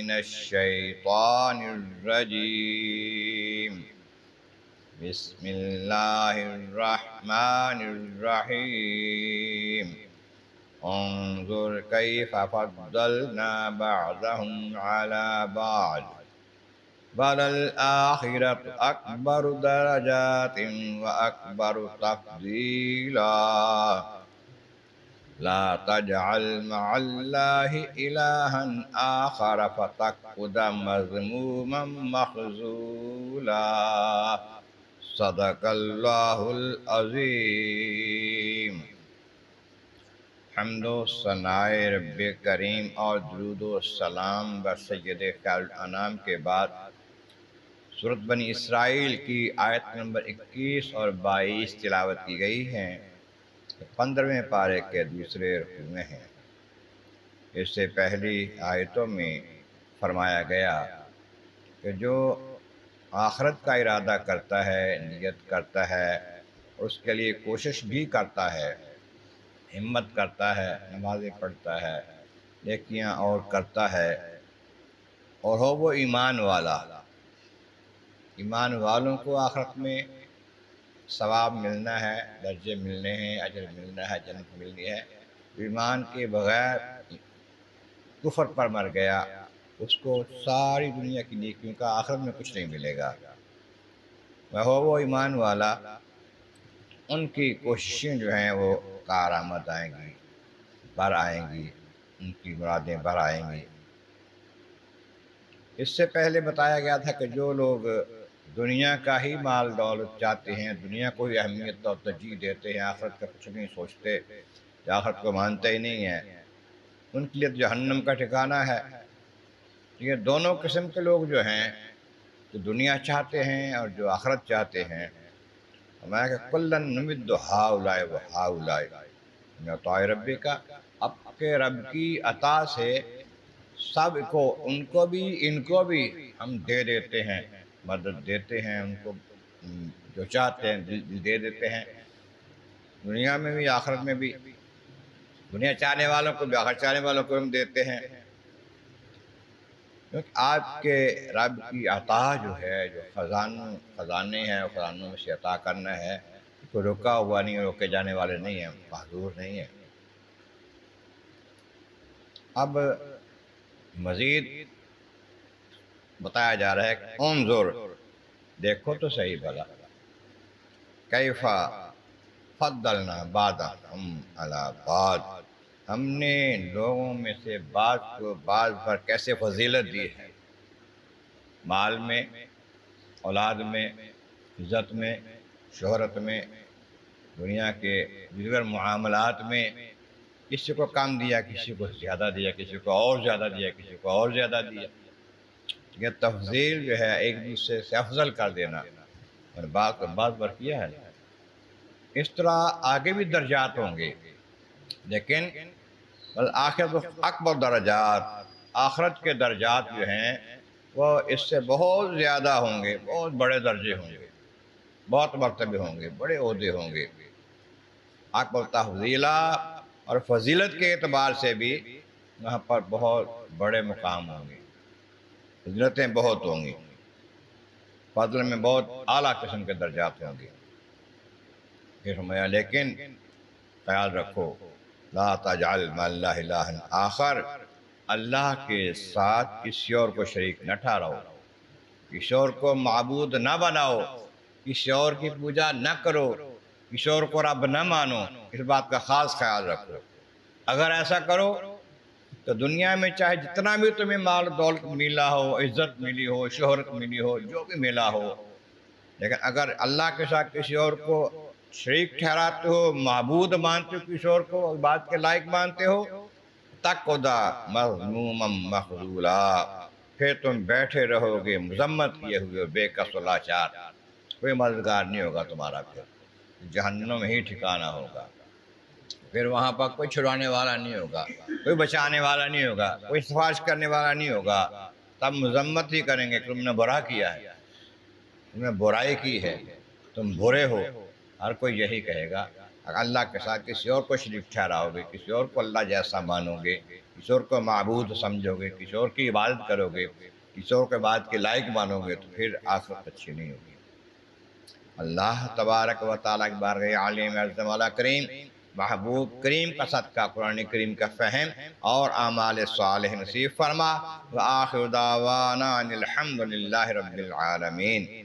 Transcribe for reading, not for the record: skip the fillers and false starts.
من الشیطان الرجیم بسم اللہ الرحمن الرحیم انظر کیف فضلنا بعضهم على بعض وللآخرة أكبر درجات وأكبر تفضيلا لا تجعل مع الله إلها آخر فتقعد مذموما مخذولا صدق الله العظیم۔ حمد و ثناء رب کریم اور درود و سلام بر سید خیر الانام کے بعد سورۃ بنی اسرائیل کی آیت نمبر 21 اور 22 تلاوت کی گئی ہیں، 15ویں پارے کے دوسرے رکوع میں ہیں۔ اس سے پہلی آیتوں میں فرمایا گیا کہ جو آخرت کا ارادہ کرتا ہے، نیت کرتا ہے، اس کے لیے کوشش بھی کرتا ہے، ہمت کرتا ہے، نمازیں پڑھتا ہے، نیکیاں اور کرتا ہے، اور ہو وہ ایمان والا، ایمان والوں کو آخرت میں ثواب ملنا ہے، درجے ملنے ہیں، اجر ملنا ہے، جنت ملنی ہے۔ ایمان کے بغیر کفر پر مر گیا، اس کو ساری دنیا کی نیکیوں کا آخرت میں کچھ نہیں ملے گا۔ ہو وہ ایمان والا، ان کی کوششیں جو ہیں وہ کارآمد آئیں گی، بھر آئیں گی، ان کی مرادیں بھر آئیں گی۔ اس سے پہلے بتایا گیا تھا کہ جو لوگ دنیا کا ہی مال دولت چاہتے ہیں، دنیا کو ہی اہمیت اور ترجیح دیتے ہیں، آخرت کا کچھ نہیں سوچتے، آخرت کو مانتے ہی نہیں ہیں، ان کے لیے جہنم کا ٹھکانہ ہے۔ یہ دونوں قسم کے لوگ جو ہیں، جو دنیا چاہتے ہیں اور جو آخرت چاہتے ہیں، ہمارا کہ کلن نمد ہؤلاء و ہؤلاء من عطاء ربک، اب کے رب کی عطا سے سب کو، ان کو بھی ان کو بھی ہم دے دیتے ہیں، مدد دیتے ہیں، ان کو جو چاہتے ہیں دے دیتے ہیں، دنیا میں بھی آخرت میں بھی، دنیا چاہنے والوں کو بھی آخرت چاہنے والوں کو ہم دیتے ہیں۔ کیونکہ آپ کے رب کی عطا جو ہے، جو خزانے ہیں، خزانوں میں سے عطا کرنا ہے، کوئی رکا ہوا نہیں، روکے جانے والے نہیں ہیں، محظور نہیں ہیں۔ اب مزید بتایا جا رہا ہے کہ انظر، دیکھو تو صحیح بھلا، کیفا فضلنا بعضهم علی بعض، ہم نے لوگوں میں سے بعض کو بعض پر کیسے فضیلت دی ہے، مال میں، اولاد میں، عزت میں، شہرت میں، دنیا کے دیگر معاملات میں، کسی کو کم دیا، کسی کو زیادہ دیا، کسی کو اور زیادہ دیا، کسی کو اور زیادہ دیا۔ یہ تفضیل جو ہے ایک دوسرے سے افضل کر دینا، اور بعض کو بعض پر کیا ہے۔ اس طرح آگے بھی درجات ہوں گے، لیکن آخرت اکبر درجات، آخرت کے درجات جو ہیں وہ اس سے بہت زیادہ ہوں گے، بہت بڑے درجے ہوں گے، بہت مرتبے ہوں گے، بڑے عہدے ہوں گے۔ اکبر تفضیلہ اور فضیلت کے اعتبار سے بھی وہاں پر بہت بڑے مقام ہوں گے، فضیلتیں بہت ہوں گی، فضل میں بہت اعلیٰ قسم کے درجات ہوں گے۔ پھر فرمایا لیکن خیال رکھو، لا تجعل مع اللہ الہا آخر، اللہ کے ساتھ کسی اور کو شریک نہ ٹھہراؤ، کسی اور کو معبود نہ بناؤ، کسی اور کی پوجا نہ کرو، کسی اور کو رب نہ مانو، اس بات کا خاص خیال رکھو۔ اگر ایسا کرو تو دنیا میں چاہے جتنا بھی تمہیں مال دولت ملا ہو، عزت ملی ہو، شہرت ملی ہو، جو بھی ملا ہو، لیکن اگر اللہ کے ساتھ کسی اور کو شریک ٹھہراتے ہو، معبود مانتے ہو، کسی اور کو بات کے لائق مانتے ہو، تقعدا مذموما مخذولا، پھر تم بیٹھے رہو گے مذمت کیے ہوئے، بے کس و لاچار، کوئی مددگار نہیں ہوگا تمہارا، پھر جہنم ہی ٹھکانہ ہوگا، پھر وہاں پر کوئی چھڑانے والا نہیں ہوگا، کوئی بچانے والا نہیں ہوگا، کوئی سفارش کرنے والا نہیں ہوگا، تب مذمت ہی کریں گے، تم نے برا کیا ہے، تم نے برائی کی ہے، تم برے ہو، ہر کوئی یہی کہے گا۔ اگر اللہ کے ساتھ کسی اور کو شریک ٹھہراؤ گے، کسی اور کو اللہ جیسا مانو گے، کسی اور کو معبود سمجھو گے، کسی اور کی عبادت کرو گے، کسی اور کے بعد کے لائق مانو گے، تو پھر آخرت اچھی نہیں ہوگی۔ اللہ تبارک و تعالیٰ کی بارگاہ عالم اعظم والا کریم، محبوب کریم کا صدقہ قرآن کریم کا فہم اور اعمال صالح نصیب فرما۔ وآخر دعوانا ان الحمد للہ رب العالمین۔